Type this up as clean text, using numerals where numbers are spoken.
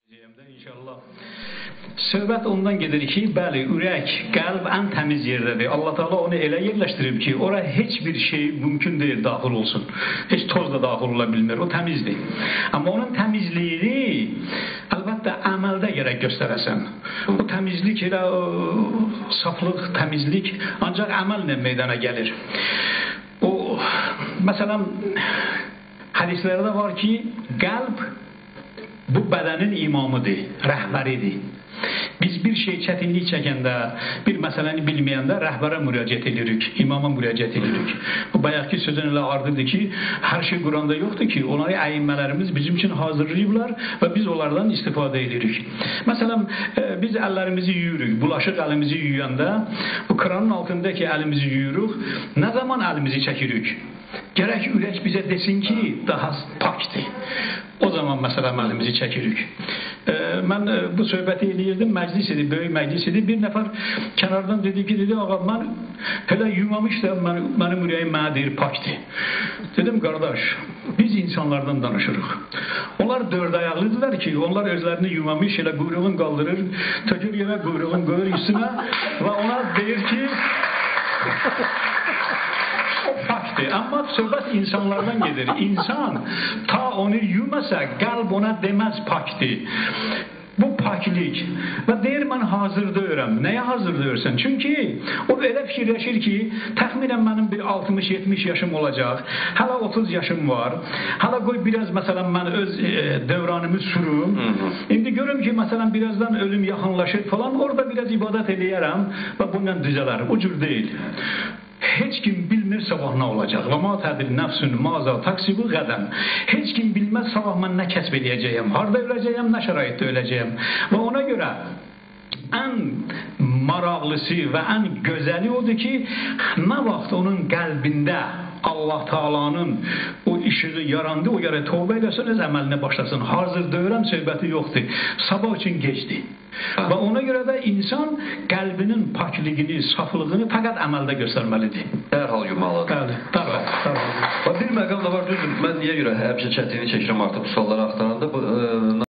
İnşallah. Söhbət ondan gedir ki, bəli, ürək, qəlb ən təmiz yerdədir. Allah Teala onu elə yerləşdirib ki, ora heç bir şey mümkün deyil daxil olsun. Heç toz da daxil ola bilmir. O təmizdir. Amma onun təmizliyini əlbəttə əməldə gərək göstərəsən. O təmizlik elə saflıq, təmizlik ancaq əməllə meydana gəlir. O məsələn hədislərdə var ki, qəlb bu bədənin imamıdır, rəhbəridir. Biz bir şey çətinlik çəkəndə, bir məsələni bilməyəndə rəhbərə müraciət edirik, imama müraciət edirik. Bu bayaqki sözün elə ardıdır ki, hər şey Quranda yoxdur ki, onları əyimmələrimiz bizim üçün hazırlayıblar və biz onlardan istifadə edirik. Məsələn, biz əllərimizi yuyuruq, bulaşıq əlimizi yuyanda, bu kranın altındakı əlimizi yuyuruq, nə zaman əlimizi çəkirik? Gərək ürək bizə desin ki, daha pakdır. O zaman məsələn əlimizi çəkirik. Mən bu söhbəti eləyirdim, məclis idi, böyük məclis idi. Bir nəfər kənardan dedi ki, ağa, mən elə yumamış da mənim ürəyim mənə deyir, pakdır. Dedim, qardaş, biz insanlardan danışırıq. Onlar dörd ayaqlıdırlar ki, onlar özlərini yumamış, elə quyruğun qaldırır, tökür yerə, quyruğun qoyur üstünə və ona deyir ki, o pakdır. Amma söhbət insanlardan gedir. İnsan ta onu yumasa, qəlb ona deməz pakdır. Bu paklik. Və deyir, mən hazırlayıram. Nəyə hazırlayırsan? Çünki o elə fikirləşir ki, təxminən mənim bir 60-70 yaşım olacaq. Hələ 30 yaşım var. Hələ qoy biraz, məsələn, mən öz dövranımı sürüm. İndi görüm ki, məsələn, birazdan ölüm yaxınlaşır falan. Orada biraz ibadət eləyərəm və bununla düzələr. O cür deyil. Heç kim bilmir sabah nə olacaq. Və ma tədri nəfsün maza taksibu qədəm. Heç kim bilməz sabah mən nə kəsb edəcəyəm, harda öləcəyəm, nə şəraitdə öləcəyəm. Və ona görə ən maraqlısı və ən gözəli odur ki, nə vaxt onun qəlbində Allah Taala'nın o işığı yarandı, o görə tövbə eləsin, öz əməlinə başlasın. Hazır deyirəm, söhbəti yoxdur. Sabah üçün gecdir. Və ona görə də insan qəlbinin pakliyini, saflığını fəqət əməldə göstərməlidir. Dərhal yumalıdır. Dərhal. Bir məqam da var, düzdür, mən niyə görə həmişə çətinlik çəkirəm artıq bu sualları axtaranda,